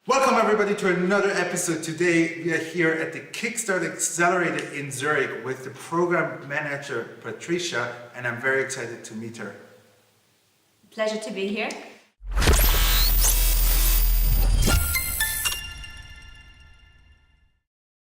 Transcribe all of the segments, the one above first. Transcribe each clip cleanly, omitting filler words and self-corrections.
Welcome everybody to another episode. Today we are here at the Kickstart Accelerator in Zurich with the program manager Patricia, and I'm very excited to meet her. Pleasure to be here.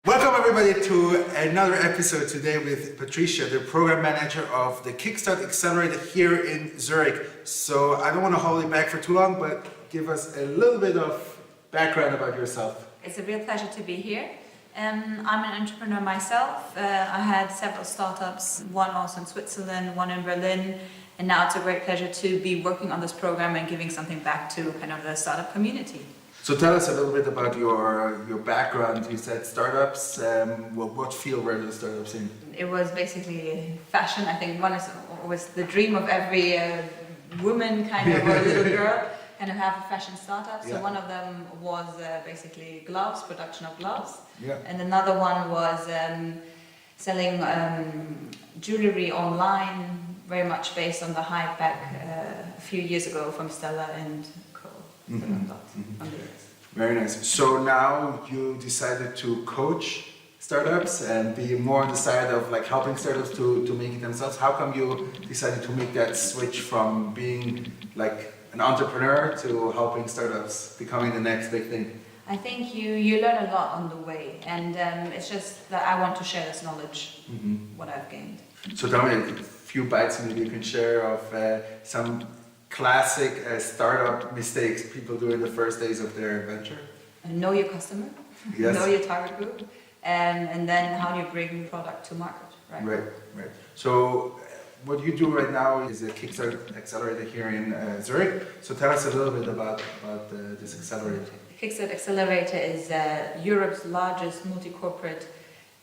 Welcome everybody to another episode today with Patricia, the program manager of the Kickstart Accelerator here in Zurich. So I don't want to hold you back for too long, but give us a little bit of background about yourself. It's a real pleasure to be here. I'm an entrepreneur myself. I had several startups, one also in Switzerland, one in Berlin, and now it's a great pleasure to be working on this program and giving something back to kind of the startup community. So tell us a little bit about your background. You said startups. What field were the startups in? It was basically fashion. I think one was the dream of every woman kind of, or little girl. And have a fashion startup. So one of them was basically gloves, production of gloves. Yeah. And another one was selling jewelry online, very much based on the hype back a few years ago from Stella and Co. Very nice. So now you decided to coach startups and be more on the side of like helping startups to make it themselves. How come you decided to make that switch from being like an entrepreneur to helping startups becoming the next big thing? I think you learn a lot on the way, and it's just that I want to share this knowledge, what I've gained. So tell me a few bites maybe you can share of some classic startup mistakes people do in the first days of their venture. Know your customer, yes. Know your target group, and then how do you bring product to market, right? Right. So what you do right now is a Kickstart Accelerator here in Zurich. So tell us a little bit about this accelerator. The Kickstart Accelerator is Europe's largest multi-corporate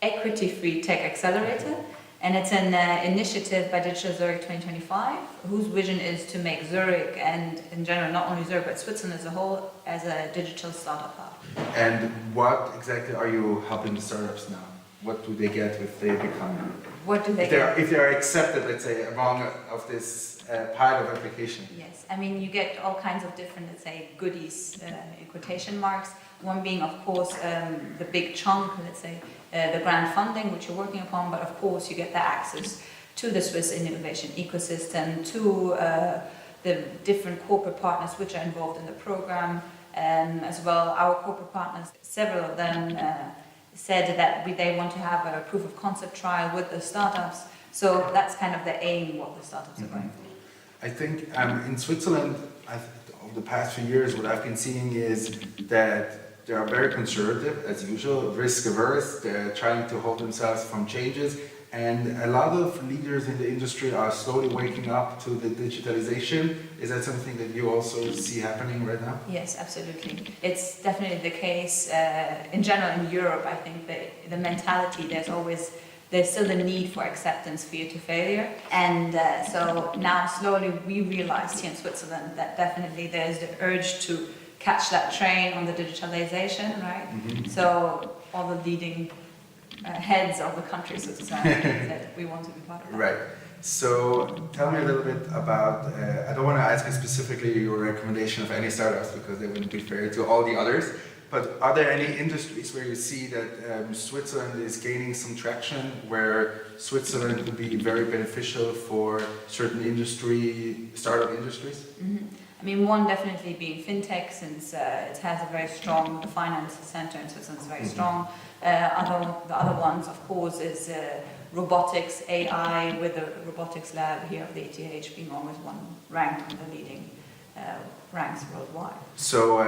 equity-free tech accelerator. And it's an initiative by Digital Zurich 2025, whose vision is to make Zurich, and in general not only Zurich but Switzerland as a whole, as a digital startup hub. And what exactly are you helping the startups now? What do they get if they become... What do they get? If they are accepted, let's say, among of this pile of application? Yes, I mean you get all kinds of different, let's say, goodies in quotation marks. One being, of course, the big chunk, let's say, the grant funding which you're working upon, but of course you get the access to the Swiss innovation ecosystem, to the different corporate partners which are involved in the program, as well. Our corporate partners, several of them said that they want to have a proof of concept trial with the startups. So that's kind of the aim what the startups are going for. I think in Switzerland, over the past few years, what I've been seeing is that they are very conservative, as usual, risk averse. They're trying to hold themselves from changes. And a lot of leaders in the industry are slowly waking up to the digitalization. Is that something that you also see happening right now? Yes, absolutely. It's definitely the case. In general, in Europe, I think that the mentality, there's still the need for acceptance, fear to failure. And so now slowly we realized here in Switzerland that definitely there's the urge to catch that train on the digitalization, right? So all the leading heads of the country, so to say, that we want to be part of that. Right. So tell me a little bit about, I don't want to ask you specifically your recommendation of any startups because they wouldn't be fair to all the others, but are there any industries where you see that Switzerland is gaining some traction, where Switzerland could be very beneficial for certain startup industries? I mean, one definitely being fintech, since it has a very strong, the finance center in Switzerland is very strong. The other ones, of course, is robotics, AI, with the robotics lab here of the ETH being always one ranked on the leading ranks worldwide. So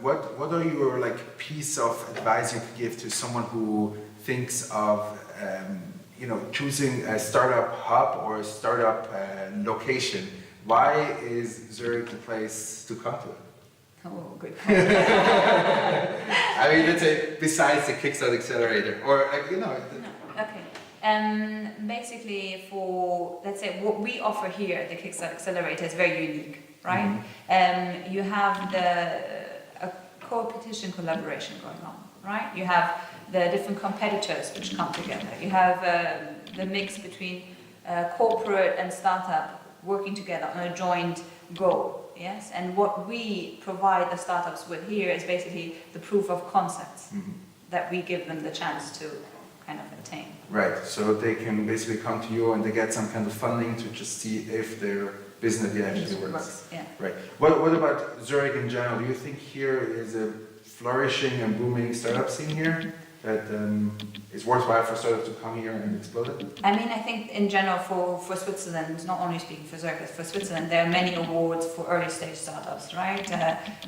what are your piece of advice you could give to someone who thinks of choosing a startup hub or a startup location? Why is Zurich the place to come to? Oh, good point. I mean, let's say besides the Kickstart Accelerator, or No, okay. Basically, let's say what we offer here at the Kickstart Accelerator is very unique, right? You have a competition collaboration going on, right? You have the different competitors which come together. You have the mix between corporate and startup working together on a joint goal. yes? And what we provide the startups with here is basically the proof of concepts that we give them the chance to kind of attain. Right, so they can basically come to you and they get some kind of funding to just see if their business actually works. Yeah. Right. What about Zurich in general? Do you think here is a flourishing and booming startup scene here that is worthwhile for startups to come here and explode it? I mean, I think in general for Switzerland, not only speaking for Zurich, but for Switzerland, there are many awards for early stage startups, right?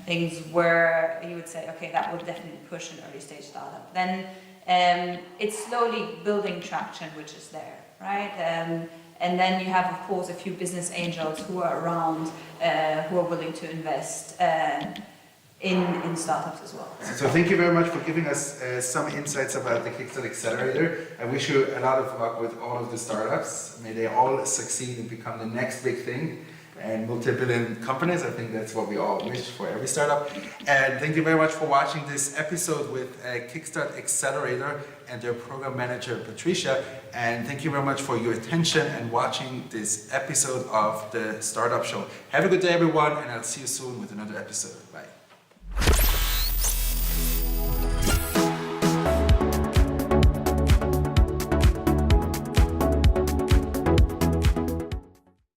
Things where you would say, okay, that would definitely push an early stage startup. Then it's slowly building traction, which is there, right? And then you have, of course, a few business angels who are around, who are willing to invest in startups as well. So thank you very much for giving us some insights about the Kickstart Accelerator. I wish you a lot of luck with all of the startups. May they all succeed and become the next big thing and multi-billion companies. I think that's what we all wish for every startup. And thank you very much for watching this episode with Kickstart Accelerator and their program manager, Patricia. And thank you very much for your attention and watching this episode of the Startup Show. Have a good day, everyone, and I'll see you soon with another episode. Bye.